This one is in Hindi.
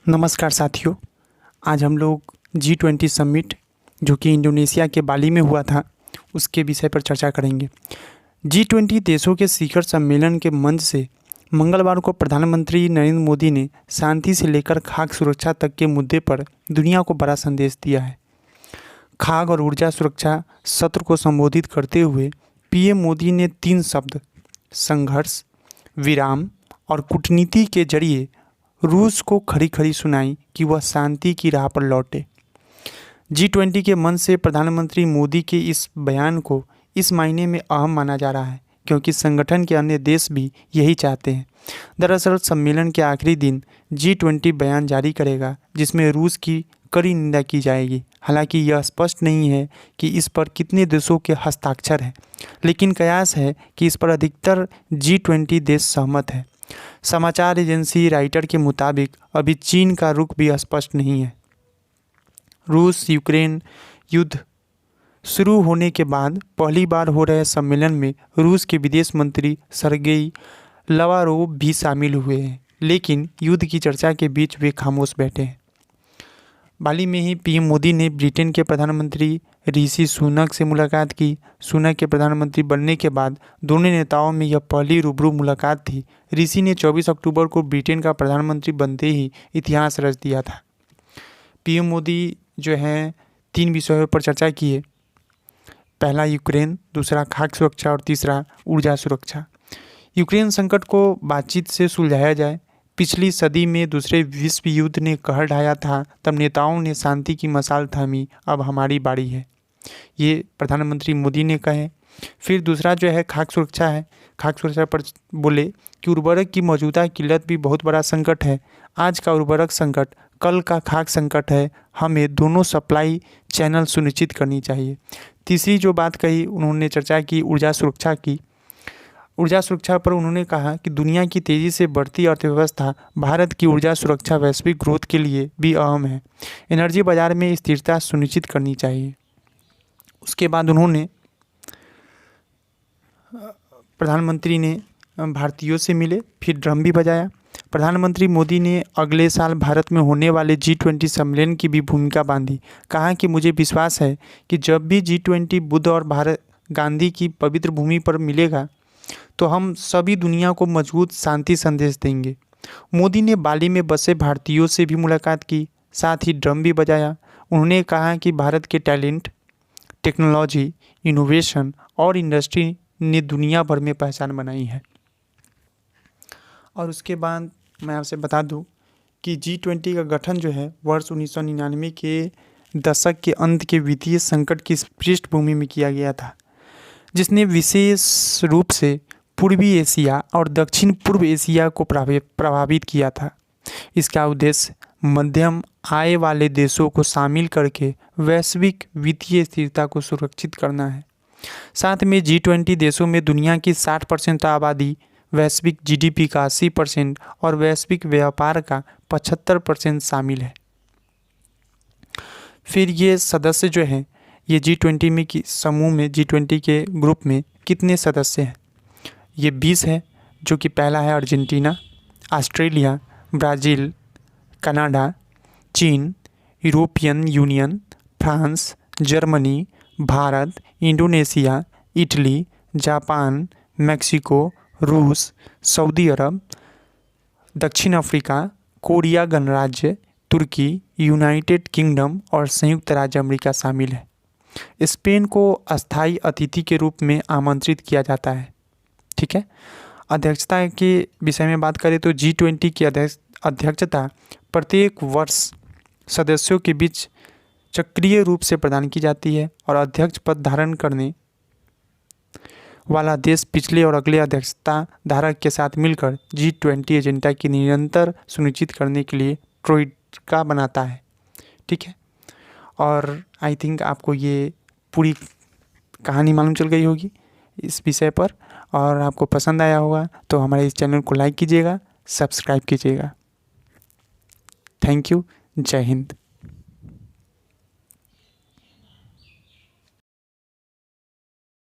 नमस्कार साथियों। आज हम लोग G20 समिट जो कि इंडोनेशिया के बाली में हुआ था उसके विषय पर चर्चा करेंगे। G20 देशों के शिखर सम्मेलन के मंच से मंगलवार को प्रधानमंत्री नरेंद्र मोदी ने शांति से लेकर खाद्य सुरक्षा तक के मुद्दे पर दुनिया को बड़ा संदेश दिया है। खाद्य और ऊर्जा सुरक्षा सत्र को संबोधित करते हुए पीएम मोदी ने 3 शब्द संघर्ष, विराम और कूटनीति के जरिए रूस को खरी खरी सुनाई कि वह शांति की राह पर लौटे। G20 के मंच से प्रधानमंत्री मोदी के इस बयान को इस महीने में अहम माना जा रहा है क्योंकि संगठन के अन्य देश भी यही चाहते हैं। दरअसल सम्मेलन के आखिरी दिन G20 बयान जारी करेगा जिसमें रूस की कड़ी निंदा की जाएगी। हालांकि यह स्पष्ट नहीं है कि इस पर कितने देशों के हस्ताक्षर हैं, लेकिन कयास है कि इस पर अधिकतर G20 देश सहमत है। समाचार एजेंसी राइटर के मुताबिक अभी चीन का रुख भी स्पष्ट नहीं है। रूस यूक्रेन युद्ध शुरू होने के बाद पहली बार हो रहे सम्मेलन में रूस के विदेश मंत्री सर्गेई लावारोव भी शामिल हुए हैं, लेकिन युद्ध की चर्चा के बीच वे खामोश बैठे हैं। बाली में ही पीएम मोदी ने ब्रिटेन के प्रधानमंत्री ऋषि सुनक से मुलाकात की। सुनक के प्रधानमंत्री बनने के बाद दोनों नेताओं में यह पहली रूबरू मुलाकात थी। ऋषि ने 24 अक्टूबर को ब्रिटेन का प्रधानमंत्री बनते ही इतिहास रच दिया था। पीएम मोदी जो है 3 विषयों पर चर्चा की है। पहला यूक्रेन, दूसरा खाद्य सुरक्षा और तीसरा ऊर्जा सुरक्षा। यूक्रेन संकट को बातचीत से सुलझाया जाए। पिछली सदी में दूसरे विश्व युद्ध ने कहर ढाया था, तब नेताओं ने शांति की मशाल थामी, अब हमारी बारी है, ये प्रधानमंत्री मोदी ने कहे। फिर दूसरा जो है खाद्य सुरक्षा है। खाद्य सुरक्षा पर बोले कि उर्वरक की मौजूदा किल्लत भी बहुत बड़ा संकट है। आज का उर्वरक संकट कल का खाद्य संकट है, हमें दोनों सप्लाई चैनल सुनिश्चित करनी चाहिए। तीसरी जो बात कही उन्होंने चर्चा की ऊर्जा सुरक्षा की। ऊर्जा सुरक्षा पर उन्होंने कहा कि दुनिया की तेज़ी से बढ़ती अर्थव्यवस्था भारत की ऊर्जा सुरक्षा वैश्विक ग्रोथ के लिए भी अहम है। एनर्जी बाजार में स्थिरता सुनिश्चित करनी चाहिए। उसके बाद उन्होंने प्रधानमंत्री ने भारतीयों से मिले, फिर ड्रम भी बजाया। प्रधानमंत्री मोदी ने अगले साल भारत में होने वाले G20 सम्मेलन की भी भूमिका बांधी। कहा कि मुझे विश्वास है कि जब भी G20 बुद्ध और भारत गांधी की पवित्र भूमि पर मिलेगा तो हम सभी दुनिया को मजबूत शांति संदेश देंगे। मोदी ने बाली में बसे भारतीयों से भी मुलाकात की, साथ ही ड्रम भी बजाया। उन्होंने कहा कि भारत के टैलेंट, टेक्नोलॉजी, इनोवेशन और इंडस्ट्री ने दुनिया भर में पहचान बनाई है। और उसके बाद मैं आपसे बता दूं कि G20 का गठन जो है वर्ष 1999 के दशक के अंत के वित्तीय संकट की पृष्ठभूमि में किया गया था, जिसने विशेष रूप से पूर्वी एशिया और दक्षिण पूर्व एशिया को प्रभावित किया था। इसका उद्देश्य मध्यम आय वाले देशों को शामिल करके वैश्विक वित्तीय स्थिरता को सुरक्षित करना है। साथ में G20 देशों में दुनिया की 60% आबादी, वैश्विक GDP का 80% और वैश्विक व्यापार का 75% शामिल है। फिर ये सदस्य जो हैं ये G20 में की समूह में G20 के ग्रुप में कितने सदस्य हैं? ये 20 है, जो कि पहला है अर्जेंटीना, ऑस्ट्रेलिया, ब्राज़ील, कनाडा, चीन, European union, France, Germany, Bharat, Indonesia, Italy, Japan, Mexico, रूस, सऊदी अरब, दक्षिण अफ्रीका, कोरिया गणराज्य, तुर्की, यूनाइटेड किंगडम और संयुक्त राज्य अमेरिका शामिल है। स्पेन को अस्थायी अतिथि के रूप में आमंत्रित किया जाता है। ठीक है। अध्यक्षता के विषय में बात करें तो G20 की अध्यक्षता प्रत्येक वर्ष सदस्यों के बीच चक्रीय रूप से प्रदान की जाती है और अध्यक्ष पद धारण करने वाला देश पिछले और अगले अध्यक्षता धारक के साथ मिलकर G20 एजेंडा की निरंतर सुनिश्चित करने के लिए ट्रोइका बनाता है। ठीक है। और आई थिंक आपको ये पूरी कहानी मालूम चल गई होगी इस विषय पर, और आपको पसंद आया होगा तो हमारे इस चैनल को लाइक कीजिएगा, सब्सक्राइब कीजिएगा। Thank you. जय हिंद।